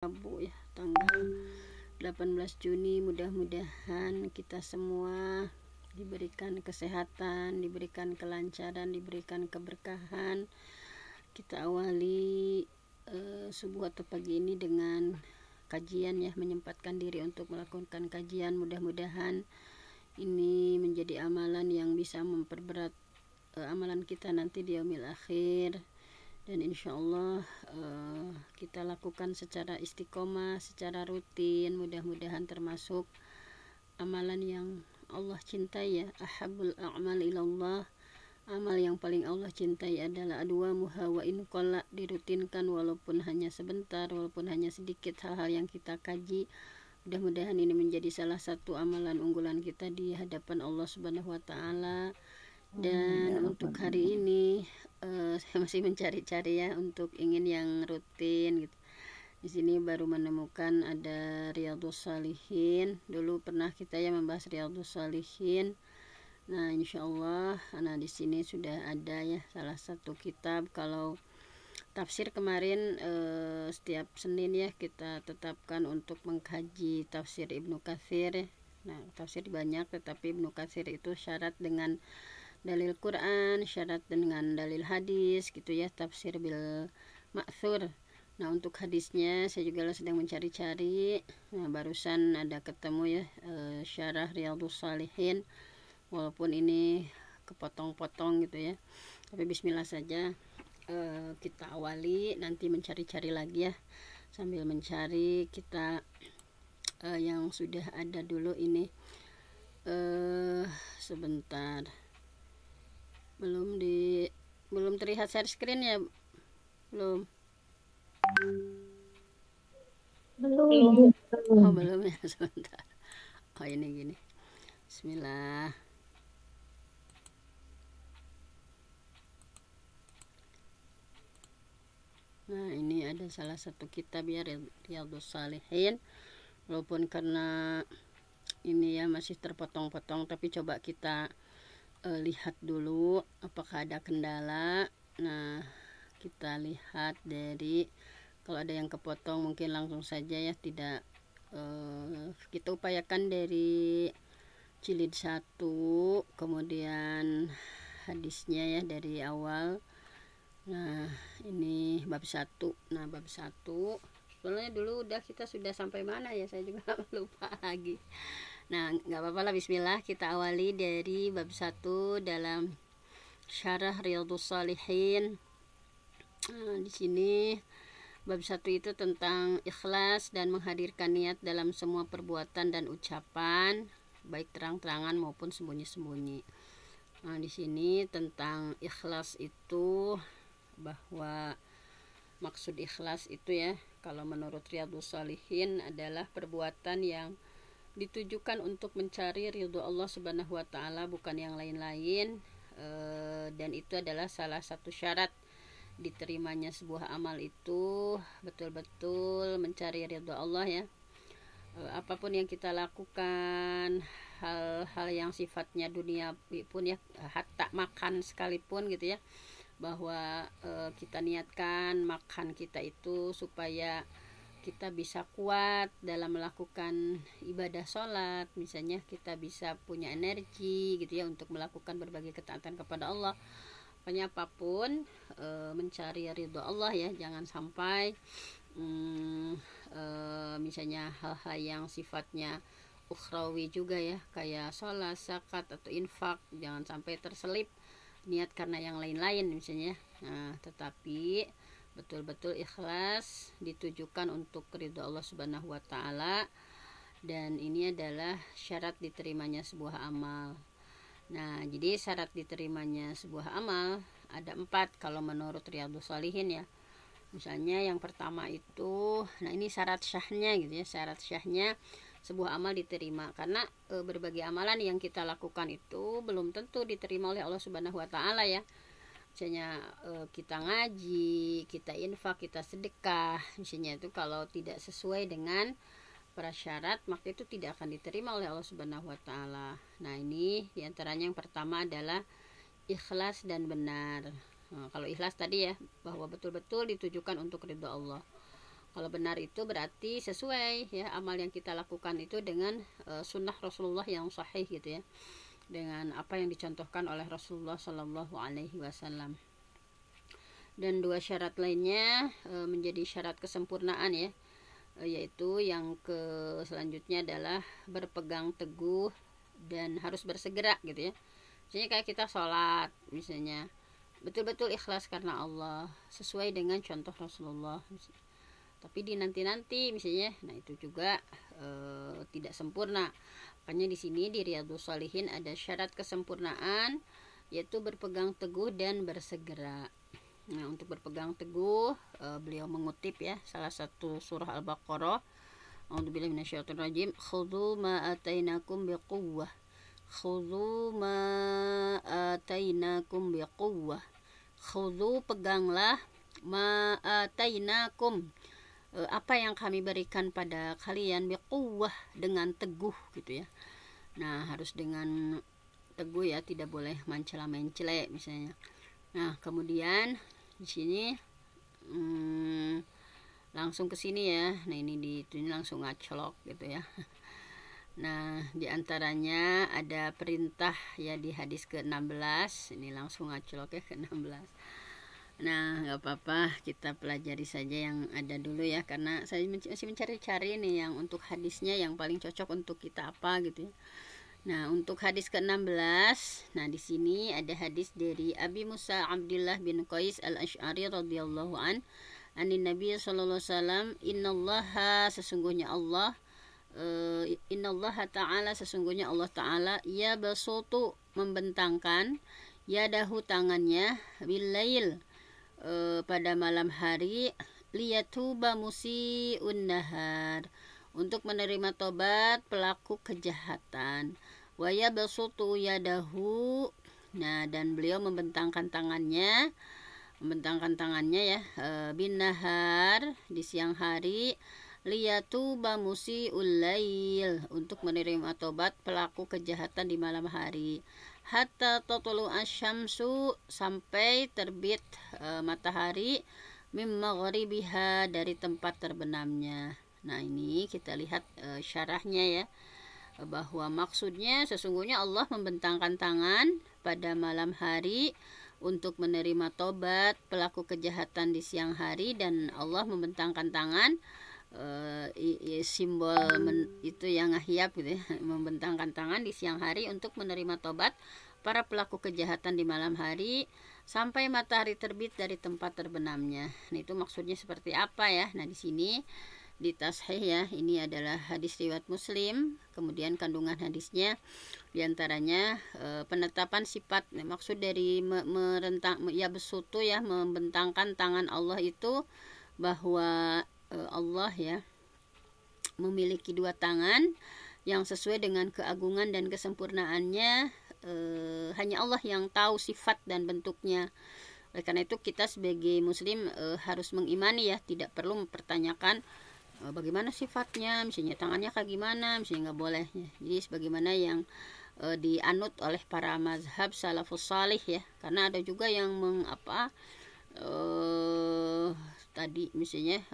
Rabu ya, tanggal 18 Juni. Mudah-mudahan kita semua diberikan kesehatan, diberikan kelancaran, diberikan keberkahan. Kita awali subuh atau pagi ini dengan kajian ya, menyempatkan diri untuk melakukan kajian. Mudah-mudahan ini menjadi amalan yang bisa memperberat amalan kita nanti di yaumil akhir. Dan insya Allah kita lakukan secara istiqomah, secara rutin. Mudah-mudahan termasuk amalan yang Allah cintai ya. Ahabul a'mal ilallah, amal yang paling Allah cintai adalah adwamuha wa in qalla, dirutinkan walaupun hanya sebentar, walaupun hanya sedikit hal-hal yang kita kaji. Mudah-mudahan ini menjadi salah satu amalan unggulan kita di hadapan Allah Subhanahu wa taala. Dan untuk hari ini saya masih mencari-cari ya untuk ingin yang rutin gitu. Di sini baru menemukan ada Riyadhus Shalihin. Dulu pernah kita ya membahas Riyadhus Shalihin. Nah, insyaallah di sini sudah ada ya salah satu kitab. Kalau tafsir kemarin setiap Senin ya kita tetapkan untuk mengkaji tafsir Ibnu Katsir. Nah, tafsir banyak tetapi Ibnu Katsir itu syarat dengan dalil Quran, syarat dengan dalil hadis gitu ya, tafsir bil ma'thur. Nah, untuk hadisnya saya juga sedang mencari-cari. Nah, barusan ada ketemu ya syarah Riyadhus Shalihin, walaupun ini kepotong-potong gitu ya, tapi bismillah saja. Kita awali, nanti mencari-cari lagi ya, sambil mencari kita yang sudah ada dulu ini. Sebentar, belum terlihat share screen ya, belum oh belum ya. Sebentar, oh ini gini, bismillah. Nah, ini ada salah satu kitab ya, Riyadhus Shalihin, walaupun karena ini ya masih terpotong-potong, tapi coba kita lihat dulu apakah ada kendala. Nah, kita lihat dari, kalau ada yang kepotong mungkin langsung saja ya, tidak kita upayakan dari jilid 1, kemudian hadisnya ya dari awal. Nah, ini bab 1. Nah, bab 1 sebenarnya dulu kita sudah sampai mana ya, saya juga lupa lagi. Nah, nggak apa-apa lah, bismillah, kita awali dari bab 1 dalam syarah Riyadhus Shalihin. Nah, di sini bab 1 itu tentang ikhlas dan menghadirkan niat dalam semua perbuatan dan ucapan, baik terang-terangan maupun sembunyi-sembunyi. Nah, di sini tentang ikhlas itu, bahwa maksud ikhlas itu ya, kalau menurut Riyadhus Shalihin adalah perbuatan yang ditujukan untuk mencari ridho Allah Subhanahu wa taala, bukan yang lain-lain. Dan itu adalah salah satu syarat diterimanya sebuah amal, itu betul-betul mencari ridho Allah ya. Apapun yang kita lakukan, hal-hal yang sifatnya dunia pun ya, hatta makan sekalipun gitu ya, bahwa kita niatkan makan kita itu supaya kita bisa kuat dalam melakukan ibadah sholat, misalnya kita bisa punya energi gitu ya untuk melakukan berbagai ketaatan kepada Allah. Pokoknya apapun mencari ridho Allah ya, jangan sampai misalnya hal-hal yang sifatnya ukhrawi juga ya, kayak sholat, zakat atau infak, jangan sampai terselip niat karena yang lain-lain misalnya. Nah, tetapi betul-betul ikhlas ditujukan untuk ridho Allah Subhanahu wa taala, dan ini adalah syarat diterimanya sebuah amal. Nah, jadi syarat diterimanya sebuah amal ada 4 kalau menurut Riyadhus Shalihin ya. Misalnya yang pertama itu, nah ini syarat syahnya gitu ya, syarat syahnya sebuah amal diterima, karena berbagai amalan yang kita lakukan itu belum tentu diterima oleh Allah Subhanahu wa taala ya. Misalnya kita ngaji, kita infak, kita sedekah, misalnya itu kalau tidak sesuai dengan prasyarat, maka itu tidak akan diterima oleh Allah Subhanahu wa taala. Nah, ini diantaranya yang pertama adalah ikhlas dan benar. Nah, kalau ikhlas tadi ya, bahwa betul-betul ditujukan untuk ridho Allah. Kalau benar itu berarti sesuai ya, amal yang kita lakukan itu dengan sunnah Rasulullah yang sahih gitu ya, dengan apa yang dicontohkan oleh Rasulullah Shallallahu Alaihi Wasallam. Dan dua syarat lainnya menjadi syarat kesempurnaan ya, yaitu yang selanjutnya adalah berpegang teguh dan harus bersegera gitu ya. Misalnya kayak kita sholat, misalnya betul-betul ikhlas karena Allah sesuai dengan contoh Rasulullah. Tapi di nanti misalnya, nah itu juga tidak sempurna. Makanya di sini di Riyadhus Shalihin ada syarat kesempurnaan, yaitu berpegang teguh dan bersegera. Nah, untuk berpegang teguh beliau mengutip ya salah satu surah Al-Baqarah. A'udzubillahi minasyaitonirrajim. Khudhu ma atainakum biquwwah. Khudhu ma atainakum biquwwah. Khudhu, peganglah, ma atainakum, apa yang kami berikan pada kalian, biquwwah, dengan teguh gitu ya. Nah, harus dengan teguh ya, tidak boleh mencela-mencele misalnya. Nah, kemudian di sini langsung ke sini ya. Nah, ini langsung ngaclok gitu ya. Nah, diantaranya ada perintah ya di hadis ke-16. Ini langsung ngaclok ya ke-16. Nah, nggak apa-apa, kita pelajari saja yang ada dulu ya, karena saya masih mencari-cari nih yang untuk hadisnya yang paling cocok untuk kita apa gitu ya. Nah, untuk hadis ke-16, nah di sini ada hadis dari Abi Musa Abdullah bin Qais al-Asy'ari radhiyallahu anin Nabi sallallahu alaihi wasallam, innallaha, sesungguhnya Allah, innallaha ta'ala, sesungguhnya Allah ta'ala, ya basutu, membentangkan, yadahu, tangannya, bilail, pada malam hari, liyatuba musi'un nahar, untuk menerima tobat pelaku kejahatan. Waya basutu yadahu, nah dan beliau membentangkan tangannya ya, bin nahar, di siang hari, liyatuba musi'ul lail, untuk menerima tobat pelaku kejahatan di malam hari, hatta tatlu asyamsu, sampai terbit matahari, mim maghribiha, dari tempat terbenamnya. Nah, ini kita lihat syarahnya ya, bahwa maksudnya sesungguhnya Allah membentangkan tangan pada malam hari untuk menerima tobat pelaku kejahatan di siang hari, dan Allah membentangkan tangan, simbol itu yang ngahyap gitu ya, membentangkan tangan di siang hari untuk menerima tobat para pelaku kejahatan di malam hari sampai matahari terbit dari tempat terbenamnya. Nah, itu maksudnya seperti apa ya? Nah, di sini di tashih ya, ini adalah hadis riwayat Muslim. Kemudian kandungan hadisnya diantaranya penetapan sifat, maksud dari merentang ya besutu ya, membentangkan tangan Allah itu bahwa Allah ya memiliki dua tangan yang sesuai dengan keagungan dan kesempurnaannya. Hanya Allah yang tahu sifat dan bentuknya. Oleh karena itu kita sebagai muslim harus mengimani ya, tidak perlu mempertanyakan bagaimana sifatnya, misalnya tangannya kayak gimana, misalnya nggak boleh ya. Jadi sebagaimana yang dianut oleh para mazhab salafus salih ya, karena ada juga yang tadi misalnya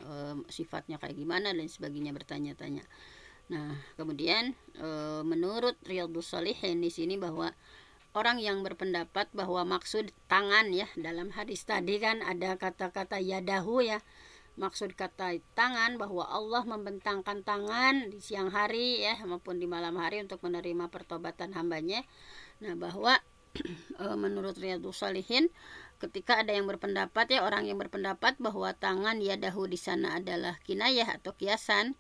sifatnya kayak gimana dan sebagainya, bertanya-tanya. Nah, kemudian menurut Riyadhus Shalihin di sini bahwa orang yang berpendapat bahwa maksud tangan ya, dalam hadis tadi kan ada kata-kata yadahu ya, maksud kata tangan bahwa Allah membentangkan tangan di siang hari ya maupun di malam hari untuk menerima pertobatan hambanya. Nah, bahwa menurut Riyadhus Shalihin, ketika ada yang berpendapat ya, orang yang berpendapat bahwa tangan yadahu di sana adalah kinayah atau kiasan.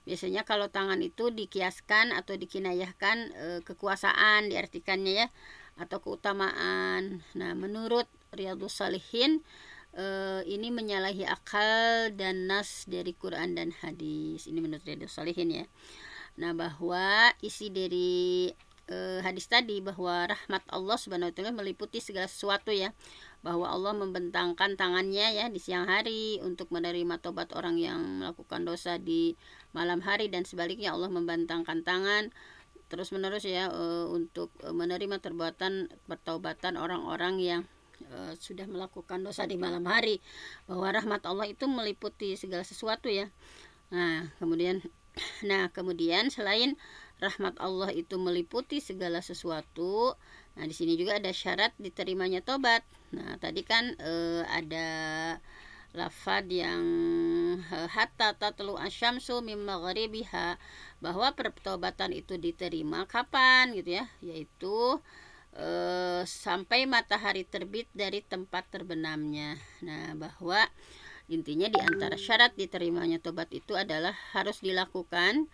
Biasanya kalau tangan itu dikiaskan atau dikinayahkan kekuasaan diartikannya ya, atau keutamaan. Nah, menurut Riyadhus Shalihin ini menyalahi akal dan nas dari Quran dan hadis. Ini menurut Riyadhus Shalihin ya. Nah, bahwa isi dari hadis tadi bahwa rahmat Allah Subhanahu wa taala meliputi segala sesuatu ya, bahwa Allah membentangkan tangannya ya di siang hari untuk menerima tobat orang yang melakukan dosa di malam hari, dan sebaliknya Allah membentangkan tangan terus menerus ya untuk menerima pertobatan orang-orang yang sudah melakukan dosa di malam hari, bahwa rahmat Allah itu meliputi segala sesuatu ya. Nah kemudian selain rahmat Allah itu meliputi segala sesuatu, nah di sini juga ada syarat diterimanya tobat. Nah tadi kan ada lafad yang hatta tatlu asyamsu min maghribiha, bahwa pertobatan itu diterima kapan gitu ya, yaitu sampai matahari terbit dari tempat terbenamnya. Nah bahwa intinya di antara syarat diterimanya tobat itu adalah harus dilakukan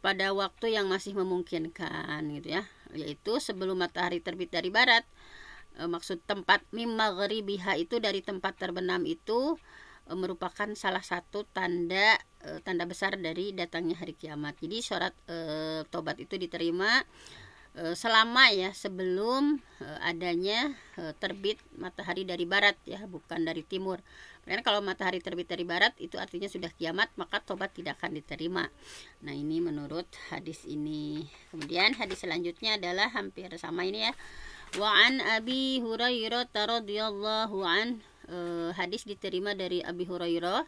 pada waktu yang masih memungkinkan gitu ya, yaitu sebelum matahari terbit dari barat. Maksud tempat mim maghribiha itu dari tempat terbenam itu merupakan salah satu tanda besar dari datangnya hari kiamat. Jadi syarat tobat itu diterima selama ya sebelum adanya terbit matahari dari barat ya, bukan dari timur. Karena kalau matahari terbit dari barat itu artinya sudah kiamat, maka tobat tidak akan diterima. Nah ini menurut hadis ini. Kemudian hadis selanjutnya adalah hampir sama ini ya. Wa an Abi Hurairah radhiyallahu an, hadis diterima dari Abi Hurairah,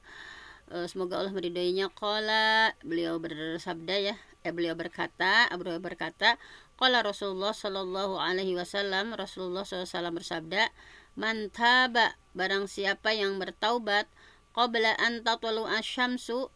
semoga Allah meridainya. Qala, beliau bersabda ya, beliau berkata, Abu Hurairah berkata, qala Rasulullah sallallahu alaihi wasallam, Rasulullah SAW bersabda, man taba, barang siapa yang bertaubat, qabla an tatlu asyamsu,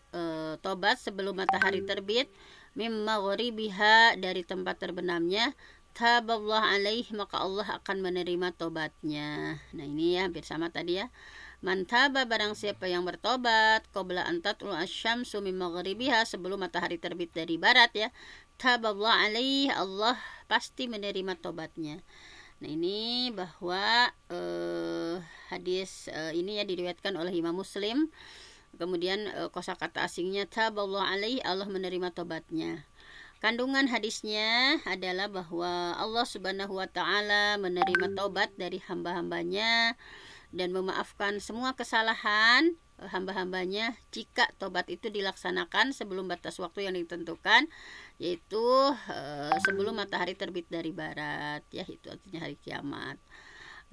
tobat sebelum matahari terbit, mim maghribiha, dari tempat terbenamnya, taballah alaih, maka Allah akan menerima tobatnya. Nah ini ya hampir sama tadi ya. Man taba, barang siapa yang bertobat, qabla an tatlu asyamsu mim maghribiha, sebelum matahari terbit dari barat ya, taballah alaih, Allah pasti menerima tobatnya. Nah ini bahwa hadis ini ya diriwayatkan oleh Imam Muslim. Kemudian kosakata asingnya taballah alaih, Allah menerima tobatnya. Kandungan hadisnya adalah bahwa Allah Subhanahu wa taala menerima tobat dari hamba-hambanya dan memaafkan semua kesalahan hamba-hambanya jika tobat itu dilaksanakan sebelum batas waktu yang ditentukan, yaitu sebelum matahari terbit dari barat ya, itu artinya hari kiamat.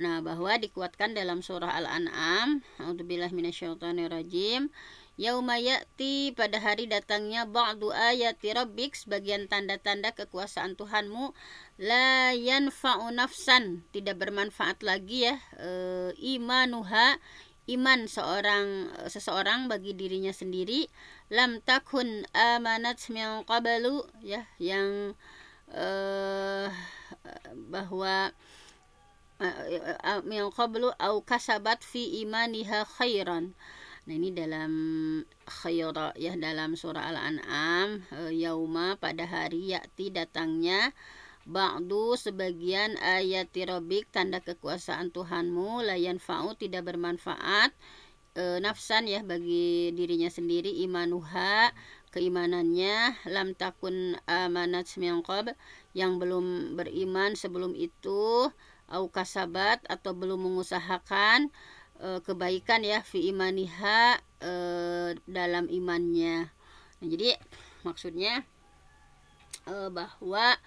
Nah bahwa dikuatkan dalam surah Al-An'am, a'udzubillahi minasyaitonirrajim, yauma ya'ti, pada hari datangnya, ba'du ayati rabbik, sebagian tanda-tanda kekuasaan Tuhanmu, la yanfa'u nafsan, tidak bermanfaat lagi ya, imanuha, iman seseorang bagi dirinya sendiri, lam takun amanat min qablu ya, yang bahwa min qablu au kasabat fi imaniha khairan. Nah ini dalam khaira ya, dalam surah Al-An'am, yauma, pada hari, ya'ti, datangnya, ba'du, sebagian, ayati rabbik, tanda kekuasaan Tuhanmu, la yanfa'u, tidak bermanfaat, nafsan ya, bagi dirinya sendiri, imanuha, keimanannya, lam takun amanat min qabl, yang belum beriman sebelum itu, au kasabat, atau belum mengusahakan kebaikan ya, fi imaniha, dalam imannya. Nah, jadi maksudnya bahwa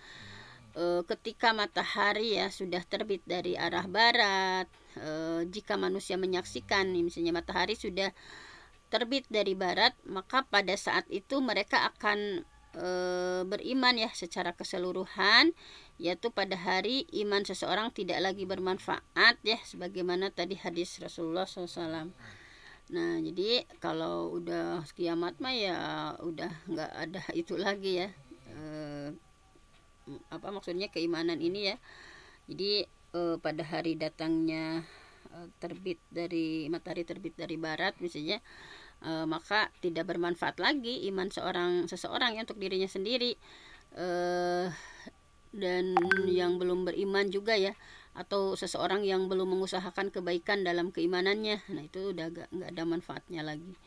ketika matahari ya sudah terbit dari arah barat, jika manusia menyaksikan misalnya matahari sudah terbit dari barat, maka pada saat itu mereka akan beriman ya secara keseluruhan, yaitu pada hari iman seseorang tidak lagi bermanfaat ya, sebagaimana tadi hadis Rasulullah SAW. Nah jadi kalau udah kiamat mah ya udah nggak ada itu lagi ya, apa maksudnya keimanan ini ya. Jadi pada hari datangnya matahari terbit dari barat misalnya, maka tidak bermanfaat lagi iman seseorang ya untuk dirinya sendiri, dan yang belum beriman juga ya, atau seseorang yang belum mengusahakan kebaikan dalam keimanannya. Nah itu udah nggak ada manfaatnya lagi.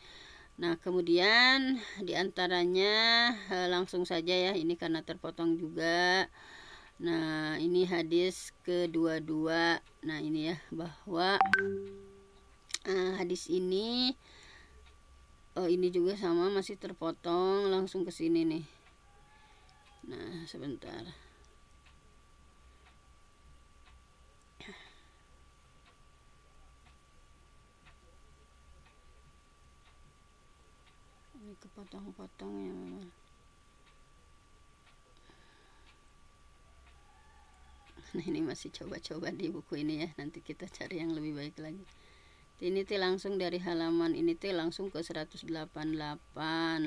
Nah kemudian diantaranya langsung saja ya, ini karena terpotong juga. Nah ini hadis kedua-dua. Nah ini ya, bahwa hadis ini ini juga sama, masih terpotong, langsung ke sini nih. Nah sebentar. Ini kepotong-potongnya memang. Nah ini masih coba-coba di buku ini ya, nanti kita cari yang lebih baik lagi. Ini tuh langsung dari halaman ini tuh langsung ke 188,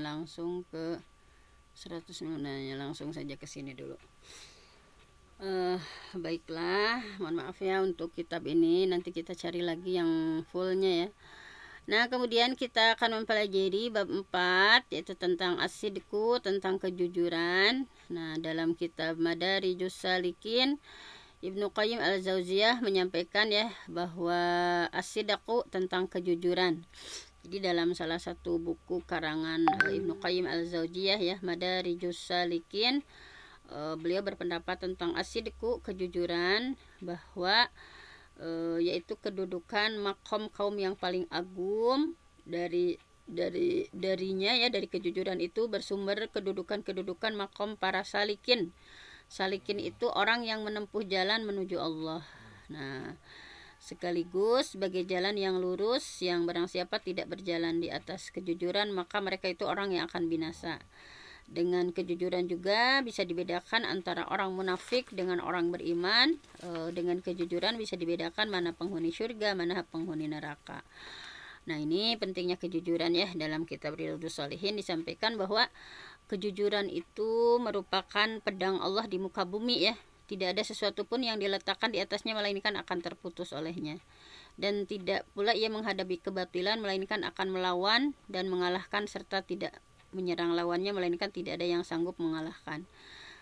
langsung ke 109, langsung saja ke sini dulu. Baiklah, mohon maaf ya untuk kitab ini, nanti kita cari lagi yang fullnya ya. Nah kemudian kita akan mempelajari bab 4, yaitu tentang as-sidqu, tentang kejujuran. Nah dalam kitab Madarijus Salikin, Ibnu Qayyim al-Jauziyah menyampaikan ya bahwa as-sidqu tentang kejujuran. Jadi dalam salah satu buku karangan Ibnu Qayyim al-Jauziyah ya, Madarijus Salikin, beliau berpendapat tentang as-sidqu, kejujuran, bahwa yaitu kedudukan makom kaum yang paling agung darinya ya, dari kejujuran itu bersumber kedudukan makom para salikin. Salikin itu orang yang menempuh jalan menuju Allah. Nah, sekaligus sebagai jalan yang lurus, yang barang siapa tidak berjalan di atas kejujuran, maka mereka itu orang yang akan binasa. Dengan kejujuran juga bisa dibedakan antara orang munafik dengan orang beriman. Dengan kejujuran bisa dibedakan mana penghuni surga, mana penghuni neraka. Nah ini pentingnya kejujuran ya. Dalam kitab Riyadhus Shalihin disampaikan bahwa kejujuran itu merupakan pedang Allah di muka bumi ya. Tidak ada sesuatu pun yang diletakkan di atasnya melainkan akan terputus olehnya. Dan tidak pula ia menghadapi kebatilan melainkan akan melawan dan mengalahkan, serta tidak menyerang lawannya melainkan tidak ada yang sanggup mengalahkan.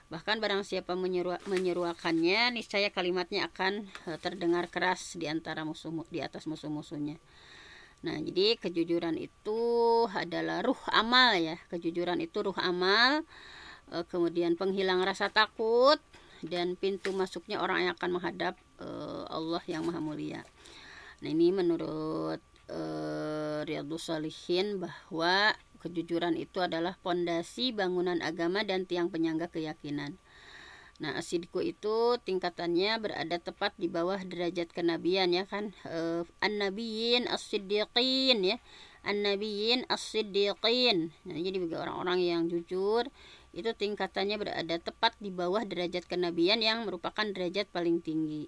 Bahkan barang siapa menyeruakannya, niscaya kalimatnya akan terdengar keras di atas musuh-musuhnya. Nah, jadi kejujuran itu adalah ruh amal ya. Kejujuran itu ruh amal, kemudian penghilang rasa takut, dan pintu masuknya orang yang akan menghadap Allah yang Maha Mulia. Nah, ini menurut Riyadhus Shalihin bahwa kejujuran itu adalah pondasi bangunan agama dan tiang penyangga keyakinan. Nah, as-sidqu itu tingkatannya berada tepat di bawah derajat kenabian ya kan. An-nabiyyin as-siddiqin ya. An-nabiyyin as-siddiqin. Nah, jadi bagi orang-orang yang jujur itu tingkatannya berada tepat di bawah derajat kenabian yang merupakan derajat paling tinggi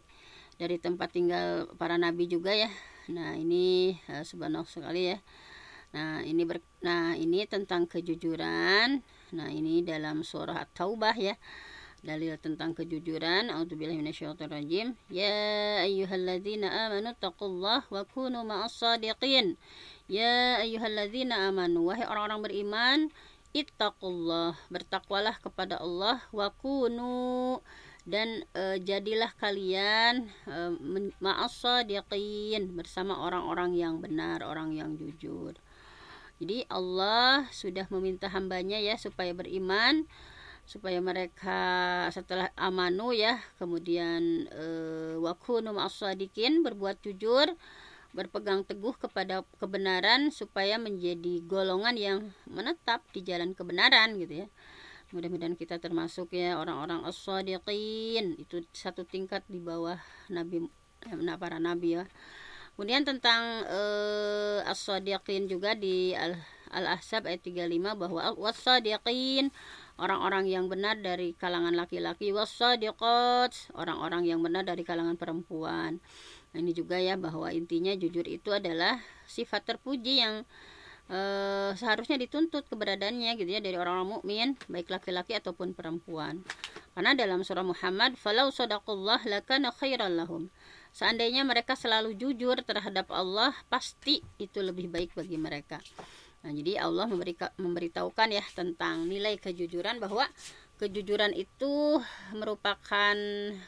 dari tempat tinggal para nabi juga ya. Nah, ini subhanallah sekali ya. Nah, ini tentang kejujuran. Nah, ini dalam surah At-Taubah ya. Dalil tentang kejujuran. A'udzubillahi minasyaitonirrajim. Ya ayyuhalladzina amanu taqullaha wa kunu ma'as shadiqin. Ya ayyuhalladzina amanu, wahai orang-orang beriman, ittaqullah, bertakwalah kepada Allah, wa kunu, dan jadilah kalian ma'as shadiqin, bersama orang-orang yang benar, orang yang jujur. Jadi Allah sudah meminta hambanya ya supaya beriman, supaya mereka setelah amanu ya, kemudian wakunu ma'as-shadiqin, berbuat jujur, berpegang teguh kepada kebenaran, supaya menjadi golongan yang menetap di jalan kebenaran gitu ya. Mudah-mudahan kita termasuk ya orang-orang as-shadiqin, itu satu tingkat di bawah nabi, para nabi ya. Kemudian tentang as-shadiqin juga di Al-Ahzab ayat 35 bahwa was-shadiqin, orang-orang yang benar dari kalangan laki-laki, was-shadiqat, orang-orang yang benar dari kalangan perempuan. Nah, ini juga ya bahwa intinya jujur itu adalah sifat terpuji yang seharusnya dituntut keberadaannya gitu ya dari orang-orang mukmin, baik laki-laki ataupun perempuan. Karena dalam surah Muhammad, falau sadaqullah lakana khairan lahum, seandainya mereka selalu jujur terhadap Allah, pasti itu lebih baik bagi mereka. Nah, jadi Allah memberitahukan ya tentang nilai kejujuran, bahwa kejujuran itu merupakan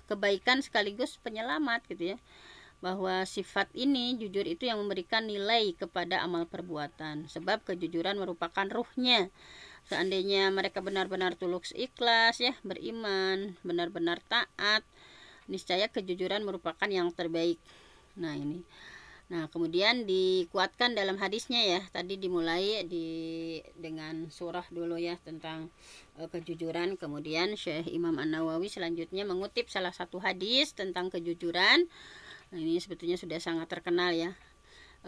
kebaikan sekaligus penyelamat gitu ya. Bahwa sifat ini, jujur itu yang memberikan nilai kepada amal perbuatan. Sebab kejujuran merupakan ruhnya. Seandainya mereka benar-benar tulus ikhlas ya, beriman, benar-benar taat, niscaya kejujuran merupakan yang terbaik. Nah, ini. Nah, kemudian dikuatkan dalam hadisnya ya. Tadi dimulai dengan surah dulu ya tentang kejujuran. Kemudian Syekh Imam An-Nawawi selanjutnya mengutip salah satu hadis tentang kejujuran. Nah, ini sebetulnya sudah sangat terkenal ya.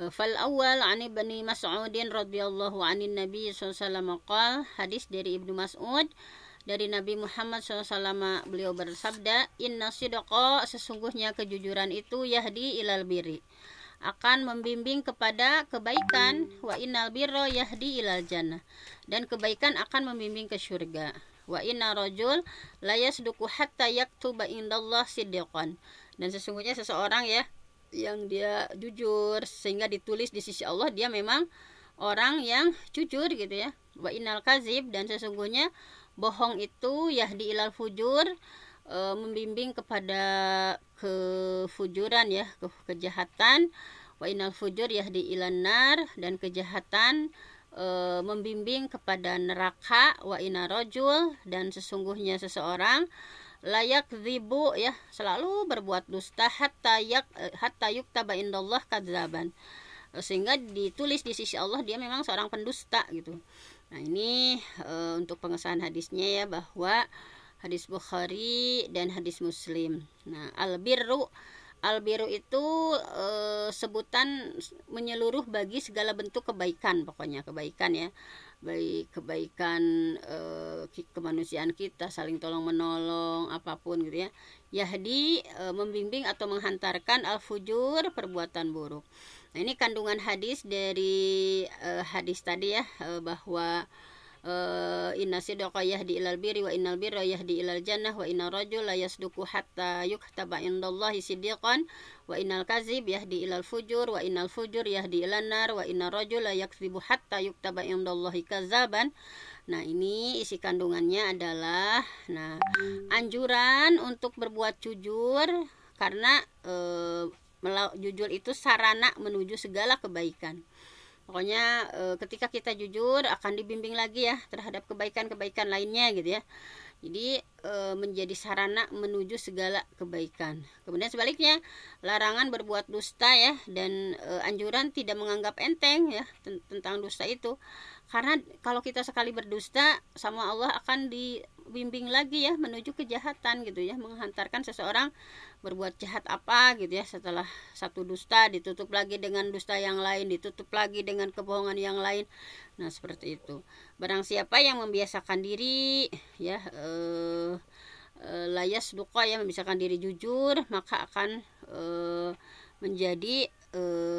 Fal awal an Ibnu Mas'udin radhiyallahu anin Nabi sallallahu qol, hadis dari Ibnu Mas'ud dari Nabi Muhammad SAW, beliau bersabda, inna sidqa, sesungguhnya kejujuran itu yahdi ilal birri, akan membimbing kepada kebaikan, wa innal birra yahdi ilal jannah, dan kebaikan akan membimbing ke surga. Wa inna rajul la yasduqu hatta yaktuba indallah siddiqan, dan sesungguhnya seseorang ya yang dia jujur sehingga ditulis di sisi Allah dia memang orang yang jujur gitu ya. Wa innal kazib, dan sesungguhnya bohong itu yahdi ilal fujur, membimbing kepada kefujuran ya, kejahatan. Wa innal fujur yahdi ilan nar, dan kejahatan membimbing kepada neraka. Wa inna rajul, dan sesungguhnya seseorang layak zibu ya, selalu berbuat dusta hatta yuktaba indallah kadzaban, sehingga ditulis di sisi Allah dia memang seorang pendusta gitu. Nah ini untuk pengesahan hadisnya ya, bahwa hadis Bukhari dan hadis Muslim. Nah albirru itu sebutan menyeluruh bagi segala bentuk kebaikan, pokoknya kebaikan ya, baik kebaikan kemanusiaan kita, saling tolong menolong, apapun gitu ya. Yahdi membimbing atau menghantarkan al-fujur, perbuatan buruk. Nah ini kandungan hadis dari hadis tadi ya, bahwa inna sidqa yahdi ilal birri wa innal birra yahdi ilal jannah wa inna rajul la yasduqu hatta yuktaba indallahi siddiqan wa innal kazib yahdi ilal fujur wa innal fujur yahdi ilan nar wa inna rajul la yakzibu hatta yuktaba indallahi kazaban. Nah ini isi kandungannya adalah anjuran untuk berbuat jujur, karena jujur itu sarana menuju segala kebaikan. Pokoknya ketika kita jujur akan dibimbing lagi ya terhadap kebaikan-kebaikan lainnya gitu ya. Jadi menjadi sarana menuju segala kebaikan. Kemudian sebaliknya, larangan berbuat dusta ya, dan anjuran tidak menganggap enteng ya tentang dusta itu. Karena kalau kita sekali berdusta sama Allah akan dibimbing lagi ya menuju kejahatan gitu ya, menghantarkan seseorang berbuat jahat apa gitu ya, setelah satu dusta ditutup lagi dengan dusta yang lain, ditutup lagi dengan kebohongan yang lain. Nah seperti itu. Barang siapa yang membiasakan diri ya layas duqa ya, membiasakan diri jujur, maka akan menjadi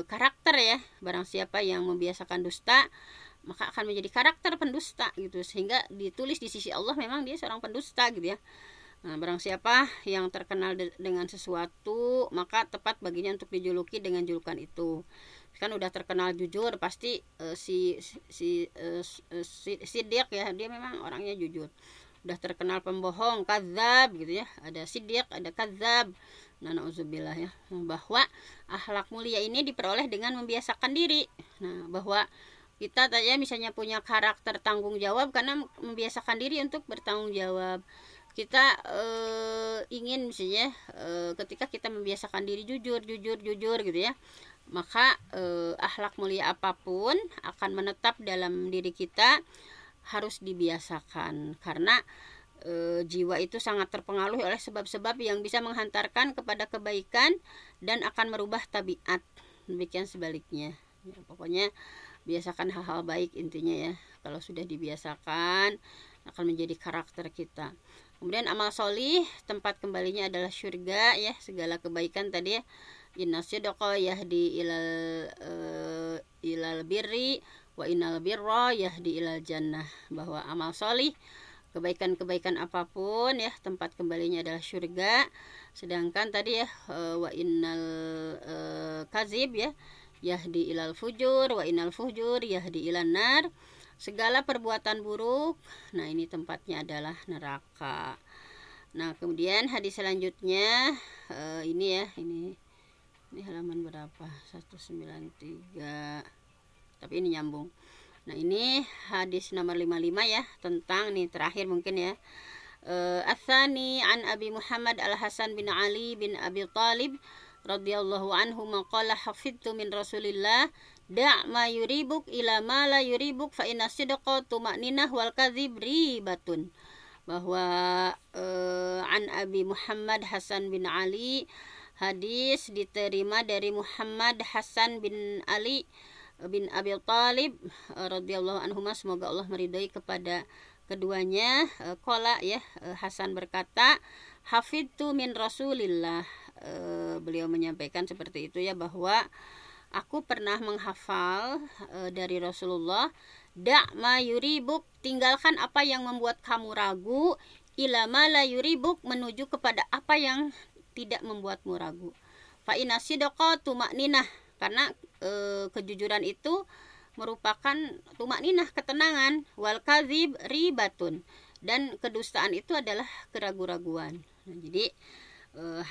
karakter ya. Barang siapa yang membiasakan dusta, maka akan menjadi karakter pendusta gitu, sehingga ditulis di sisi Allah memang dia seorang pendusta gitu ya. Nah, barang siapa yang terkenal dengan sesuatu, maka tepat baginya untuk dijuluki dengan julukan itu. Kan udah terkenal jujur, pasti Siddiq ya, dia memang orangnya jujur. Udah terkenal pembohong, kadzab gitu ya. Ada Siddiq, ada kadzab. Nah, nauzubillah ya. Bahwa akhlak mulia ini diperoleh dengan membiasakan diri. Nah, bahwa kita tanya misalnya punya karakter tanggung jawab karena membiasakan diri untuk bertanggung jawab. Kita ingin misalnya ketika kita membiasakan diri jujur gitu ya, maka akhlak mulia apapun akan menetap dalam diri kita, harus dibiasakan. Karena jiwa itu sangat terpengaruh oleh sebab-sebab yang bisa menghantarkan kepada kebaikan dan akan merubah tabiat. Demikian sebaliknya ya, pokoknya biasakan hal-hal baik intinya ya. Kalau sudah dibiasakan akan menjadi karakter kita. Kemudian amal solih, tempat kembalinya adalah surga ya, segala kebaikan tadi ya. Inna sidqa yahdi ilal birri wa innal birra yahdi ilal jannah, bahwa amal solih, kebaikan-kebaikan apapun ya, tempat kembalinya adalah surga. Sedangkan tadi ya wa innal kazib ya yahdi ilal fujur wa innal fujur yahdi ilan nar, segala perbuatan buruk, nah ini tempatnya adalah neraka. Nah kemudian hadis selanjutnya ini ya, ini halaman berapa, 193, tapi ini nyambung. Nah ini hadis nomor 55 ya, tentang nih terakhir mungkin ya. Atsani an Abi Muhammad Al-Hasan bin Ali bin Abi Talib radhiyallahu anhu maqala hafidtu min Rasulillah da' ma yuribuk ila ma la yuribuk fa inna sidqa tuma'ninah wal kadzib ribatun. Bahwa an Abi Muhammad Hasan bin Ali, Hadis diterima dari Muhammad Hasan bin Ali bin Abi Thalib radhiyallahu anhuma, semoga Allah meridai kepada keduanya. Qala ya, Hasan berkata, hafidtu min Rasulillah, beliau menyampaikan seperti itu ya, bahwa aku pernah menghafal dari Rasulullah, da' ma yuribuk, tinggalkan apa yang membuat kamu ragu, ila ma la yuribuk, menuju kepada apa yang tidak membuatmu ragu. Fa inna sidqa tuma'ninah, karena kejujuran itu merupakan tumakninah, ketenangan, wal kadzib ribatun, dan kedustaan itu adalah keraguan-raguan. Nah, jadi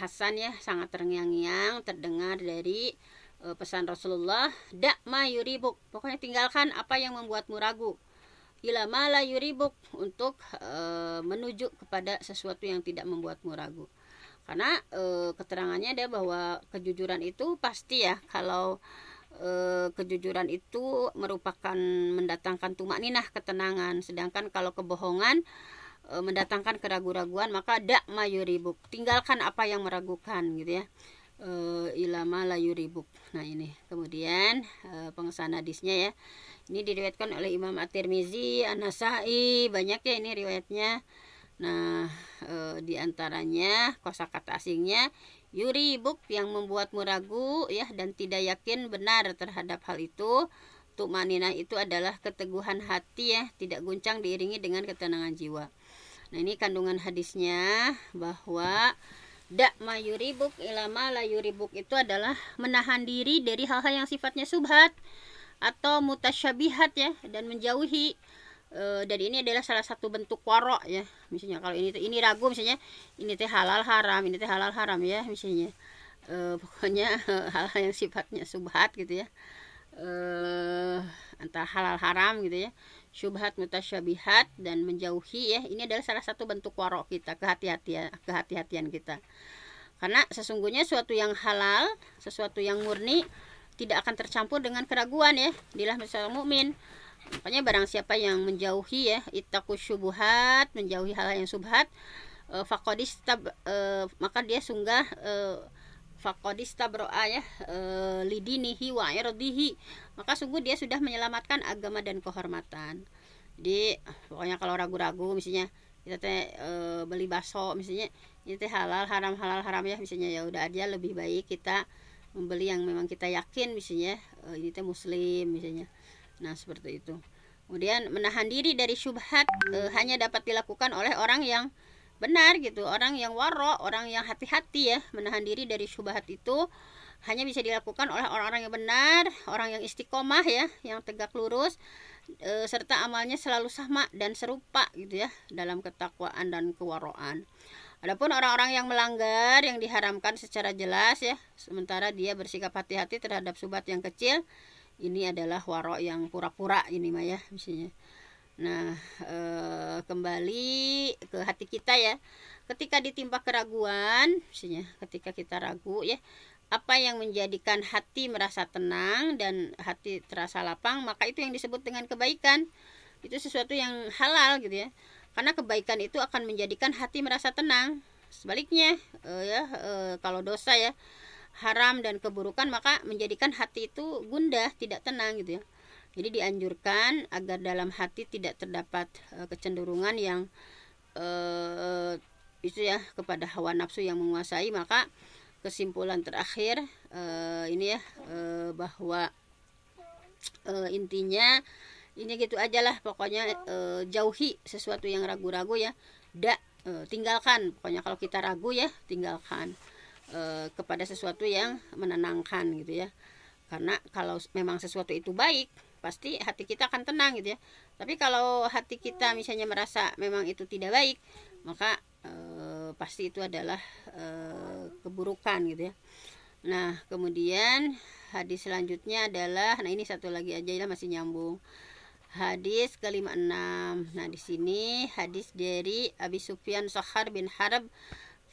Hasan ya sangat terngiang-ngiang terdengar dari pesan Rasulullah, da ma yuribuk, pokoknya tinggalkan apa yang membuatmu ragu, ila ma la yuribuk, untuk menuju kepada sesuatu yang tidak membuatmu ragu. Karena keterangannya ada bahwa kejujuran itu pasti ya, kalau kejujuran itu merupakan mendatangkan tumakninah, ketenangan. Sedangkan kalau kebohongan mendatangkan keraguan-raguan, maka da' ma yuribuk, tinggalkan apa yang meragukan gitu ya. Ila ma la yuribuk. Nah ini kemudian pengesahan hadisnya ya. Ini diriwayatkan oleh Imam At-Tirmizi, An-Nasa'i, banyak ya ini riwayatnya. Nah, di antaranya kosakata asingnya yuribuk, yang membuatmu ragu ya dan tidak yakin benar terhadap hal itu. Tumaninah itu adalah keteguhan hati ya, tidak guncang, diiringi dengan ketenangan jiwa. Nah, ini kandungan hadisnya, bahwa da' ma yuribuk ila ma la yuribuk itu adalah menahan diri dari hal-hal yang sifatnya subhat atau mutasyabihat ya, dan menjauhi. Dan ini adalah salah satu bentuk waro ya. Misalnya kalau ini ragu, misalnya ini teh halal haram, ini teh halal haram ya, misalnya pokoknya hal-hal yang sifatnya subhat gitu ya, antara halal haram gitu ya, syubhat mutasyabihat, dan menjauhi ya, ini adalah salah satu bentuk waro kita, kehati-hatian kita. Karena sesungguhnya sesuatu yang halal, sesuatu yang murni, tidak akan tercampur dengan keraguan ya, dilah seorang mukmin. Makanya barang siapa yang menjauhi ya, ittaqus syubuhat, menjauhi hal yang subhat, maka dia sunggah faqadistabro'a ya, lidinihi wa irdihi, maka sungguh dia sudah menyelamatkan agama dan kehormatan. Jadi pokoknya kalau ragu-ragu, misalnya kita teh beli bakso, misalnya ini teh halal haram ya, misalnya ya udah aja, lebih baik kita membeli yang memang kita yakin, misalnya ini teh muslim misalnya. Nah seperti itu. Kemudian menahan diri dari syubhat hanya dapat dilakukan oleh orang yang benar gitu, orang yang waro, orang yang hati-hati ya. Menahan diri dari syubhat itu hanya bisa dilakukan oleh orang-orang yang benar, orang yang istiqomah ya, yang tegak lurus, serta amalnya selalu sama dan serupa gitu ya, dalam ketakwaan dan kewaroan. Adapun orang-orang yang melanggar yang diharamkan secara jelas ya, sementara dia bersikap hati-hati terhadap syubhat yang kecil, ini adalah waro yang pura-pura ini mah ya misalnya. Nah kembali ke hati kita ya, ketika ditimpa keraguan misalnya, ketika kita ragu ya, apa yang menjadikan hati merasa tenang dan hati terasa lapang, maka itu yang disebut dengan kebaikan. Itu sesuatu yang halal gitu ya, karena kebaikan itu akan menjadikan hati merasa tenang. Sebaliknya kalau dosa ya, haram dan keburukan, maka menjadikan hati itu gundah, tidak tenang gitu ya. Jadi dianjurkan agar dalam hati tidak terdapat kecenderungan yang itu ya, kepada hawa nafsu yang menguasai. Maka kesimpulan terakhir ini ya, bahwa intinya ini gitu aja lah pokoknya, jauhi sesuatu yang ragu-ragu ya, tinggalkan. Pokoknya kalau kita ragu ya, tinggalkan kepada sesuatu yang menenangkan gitu ya. Karena kalau memang sesuatu itu baik, pasti hati kita akan tenang gitu ya. Tapi kalau hati kita misalnya merasa memang itu tidak baik, maka pasti itu adalah keburukan gitu ya. Nah kemudian hadis selanjutnya adalah, nah ini satu lagi aja ya, masih nyambung. Hadis ke-56. Nah di sini hadis dari Abi Sufyan Sakhar bin Harb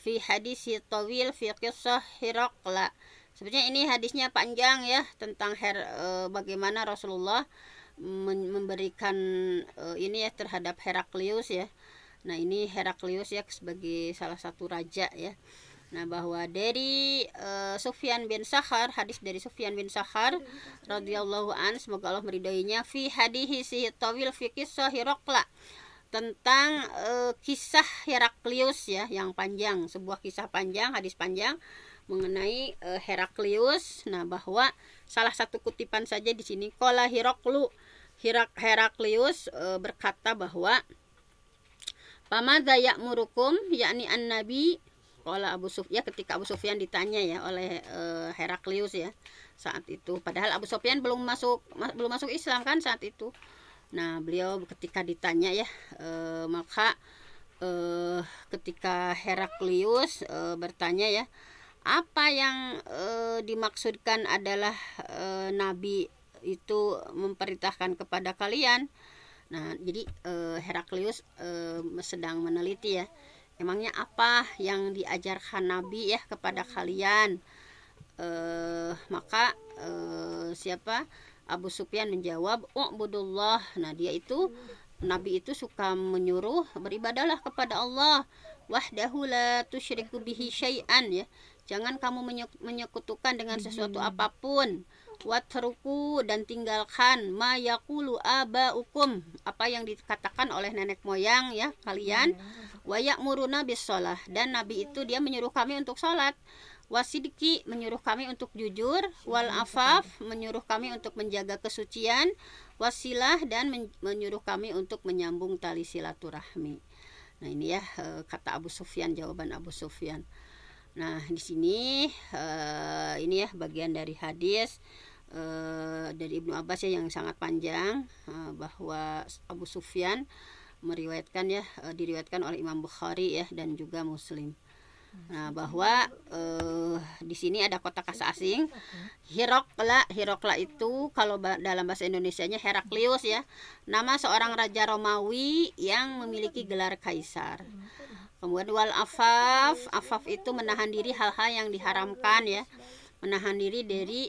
fi hadis tawil fi qissah Hiraqla. Sebenarnya ini hadisnya panjang ya, tentang bagaimana Rasulullah memberikan ini ya terhadap Heraklius ya. Nah ini Heraklius ya sebagai salah satu raja ya, Nah, bahwa dari Sufyan bin Sakhar, hadis dari Sufyan bin Sakhar radhiyallahu an, semoga Allah meridainya, fi hadisi tawil fi kisah Hiraqla, tentang kisah Heraklius ya, yang panjang, sebuah kisah panjang, hadis panjang mengenai Heraklius. Nah, bahwa salah satu kutipan saja di sini, qala Heraklius berkata bahwa pamadza ya'murukum, yakni an-nabi. Qala Abu Sufyan, ketika Abu Sufyan ditanya ya oleh Heraklius ya saat itu, padahal Abu Sufyan belum masuk Islam kan saat itu. Nah, beliau ketika ditanya ya, maka ketika Heraklius bertanya ya, apa yang dimaksudkan adalah Nabi itu memerintahkan kepada kalian. Nah, jadi Heraklius sedang meneliti ya, emangnya apa yang diajarkan Nabi ya kepada kalian. Maka siapa Abu Sufyan menjawab, "Ubudullah." Nah, dia itu Nabi itu suka menyuruh beribadahlah kepada Allah, wahdahu la tusyriku bihi syai'an ya. Jangan kamu menyekutukan dengan sesuatu apapun. Watruku, dan tinggalkan ma yaqulu abaukum, apa yang dikatakan oleh nenek moyang ya kalian. Wa ya'muruna bis shalah, dan Nabi itu dia menyuruh kami untuk salat. Wasidiki, menyuruh kami untuk jujur. Wal afaf, menyuruh kami untuk menjaga kesucian. Wasilah, dan menyuruh kami untuk menyambung tali silaturahmi. Nah, ini ya kata Abu Sufyan, jawaban Abu Sufyan. Nah, di sini ini ya bagian dari hadis dari Ibnu Abbas ya yang sangat panjang, bahwa Abu Sufyan meriwayatkan ya, diriwayatkan oleh Imam Bukhari ya dan juga Muslim. Nah, bahwa di sini ada kotakasa asing, Hiraqla itu kalau dalam bahasa Indonesianya Heraklius ya, nama seorang raja Romawi yang memiliki gelar kaisar. Kemudian wal afaf itu menahan diri hal-hal yang diharamkan ya, menahan diri dari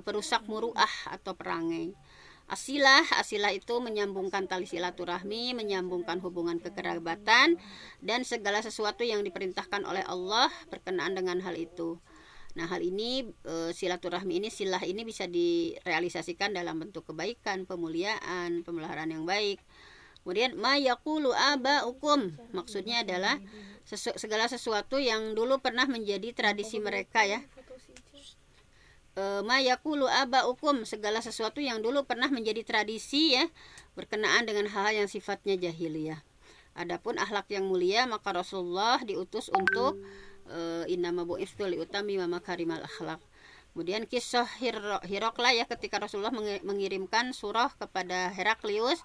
perusak muruah atau perangai. Asilah itu menyambungkan tali silaturahmi, menyambungkan hubungan kekerabatan, dan segala sesuatu yang diperintahkan oleh Allah berkenaan dengan hal itu. Nah, hal ini silaturahmi ini, silah ini bisa direalisasikan dalam bentuk kebaikan, pemuliaan, pemeliharaan yang baik. Kemudian ma yaqulu abaukum, maksudnya adalah segala sesuatu yang dulu pernah menjadi tradisi mereka ya. Ma yaqulu abaukum, segala sesuatu yang dulu pernah menjadi tradisi ya, berkenaan dengan hal yang sifatnya jahiliyah. Adapun akhlak yang mulia, maka Rasulullah diutus untuk innama bu'itsu liutami wa makarimal akhlak. Kemudian kisah Hiraqla ya, ketika Rasulullah mengirimkan surah kepada Heraklius,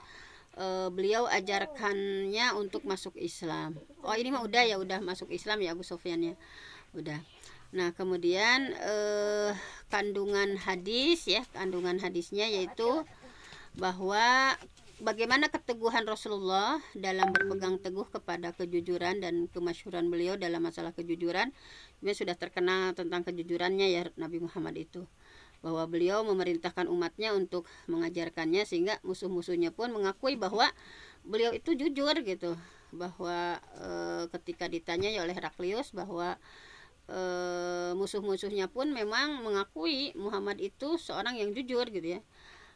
beliau ajarkannya untuk masuk Islam. Oh, ini mah udah masuk Islam ya Abu Sufyan ya. Udah. Nah, kemudian kandungan hadisnya yaitu bahwa bagaimana keteguhan Rasulullah dalam berpegang teguh kepada kejujuran dan kemasyhuran beliau dalam masalah kejujuran. Ini sudah terkenal tentang kejujurannya ya Nabi Muhammad itu, bahwa beliau memerintahkan umatnya untuk mengajarkannya, sehingga musuh-musuhnya pun mengakui bahwa beliau itu jujur gitu. Bahwa ketika ditanya oleh Heraklius bahwa musuh-musuhnya pun memang mengakui Muhammad itu seorang yang jujur gitu ya.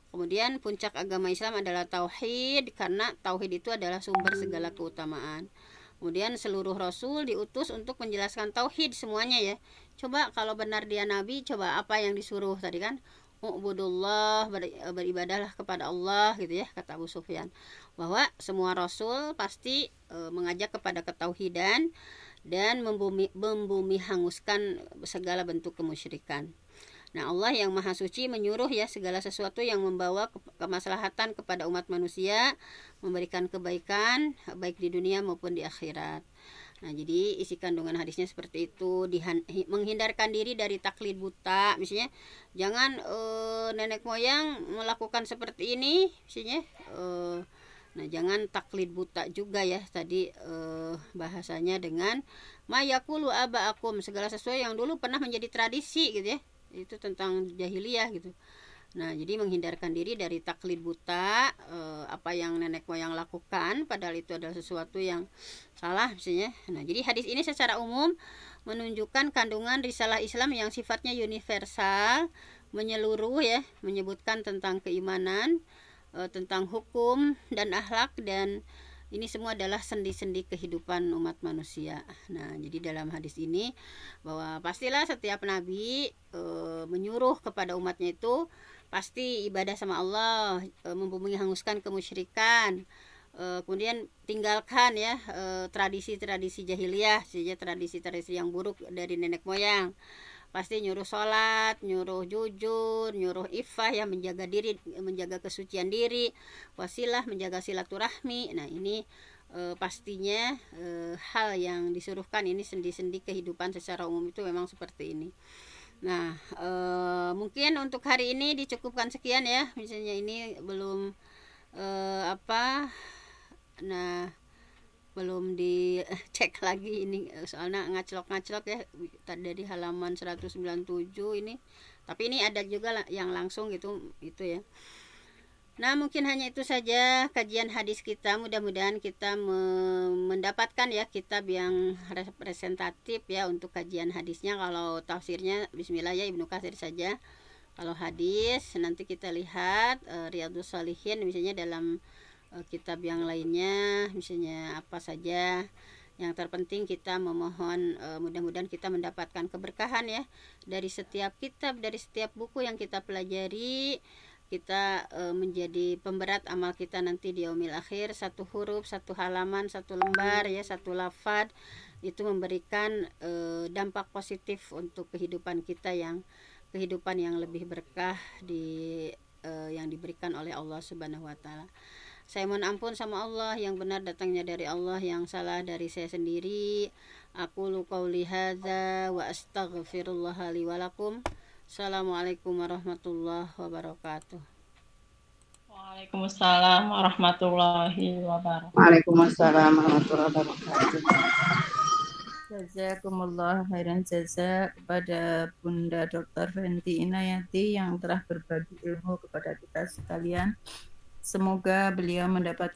Kemudian puncak agama Islam adalah tauhid, karena tauhid itu adalah sumber segala keutamaan. Kemudian seluruh rasul diutus untuk menjelaskan tauhid semuanya ya. Coba kalau benar dia nabi, coba apa yang disuruh tadi kan? Ubudullah, beribadahlah kepada Allah gitu ya, kata Abu Sufyan. Bahwa semua rasul pasti mengajak kepada ketauhidan dan membumi hanguskan segala bentuk kemusyrikan. Nah, Allah yang Maha Suci menyuruh ya segala sesuatu yang membawa kemaslahatan kepada umat manusia, memberikan kebaikan baik di dunia maupun di akhirat. Nah, jadi isi kandungan hadisnya seperti itu, menghindarkan diri dari taklid buta, misalnya jangan nenek moyang melakukan seperti ini, misalnya nah, jangan taklid buta juga ya tadi bahasanya dengan ma yaqulu abaakum, segala sesuatu yang dulu pernah menjadi tradisi gitu ya. Itu tentang jahiliyah gitu. Nah, jadi menghindarkan diri dari taklid buta, apa yang nenek moyang lakukan padahal itu adalah sesuatu yang salah misalnya. Nah, jadi hadis ini secara umum menunjukkan kandungan risalah Islam yang sifatnya universal, menyeluruh ya, menyebutkan tentang keimanan, tentang hukum dan akhlak, dan ini semua adalah sendi-sendi kehidupan umat manusia. Nah, jadi dalam hadis ini bahwa pastilah setiap nabi menyuruh kepada umatnya itu pasti ibadah sama Allah, menghanguskan kemusyrikan, kemudian tinggalkan ya tradisi-tradisi jahiliyah, saja tradisi-tradisi yang buruk dari nenek moyang. Pasti nyuruh sholat, nyuruh jujur, nyuruh iffah ya, menjaga diri, menjaga kesucian diri, wasilah, menjaga silaturahmi. Nah, ini pastinya hal yang disuruhkan, ini sendi-sendi kehidupan secara umum itu memang seperti ini. Nah, mungkin untuk hari ini dicukupkan sekian ya. Misalnya ini belum nah belum dicek lagi ini, soalnya ngaclok-ngaclok ya dari halaman 197 ini. Tapi ini ada juga yang langsung gitu ya. Nah, mungkin hanya itu saja kajian hadis kita. Mudah-mudahan kita mendapatkan ya kitab yang representatif ya untuk kajian hadisnya. Kalau tafsirnya bismillah ya Ibnu Katsir saja. Kalau hadis nanti kita lihat Riyadhus Shalihin misalnya, dalam kitab yang lainnya misalnya apa saja. Yang terpenting kita memohon mudah-mudahan kita mendapatkan keberkahan ya dari setiap kitab, dari setiap buku yang kita pelajari. Kita menjadi pemberat amal kita nanti di yaumil akhir. Satu huruf, satu halaman, satu lembar ya, satu lafaz itu memberikan dampak positif untuk kehidupan kita, yang kehidupan yang lebih berkah yang diberikan oleh Allah Subhanahu wa taala. Saya mohon ampun sama Allah, yang benar datangnya dari Allah, yang salah dari saya sendiri. Aku qauli hadza wa astaghfirullah li wa lakum. Assalamualaikum warahmatullahi wabarakatuh. Waalaikumsalam warahmatullahi wabarakatuh. Waalaikumsalam warahmatullahi wabarakatuh. Jazakumullah khairan jaza kepada Bunda Dr. Fenty Inayati yang telah berbagi ilmu kepada kita sekalian. Semoga beliau mendapatkan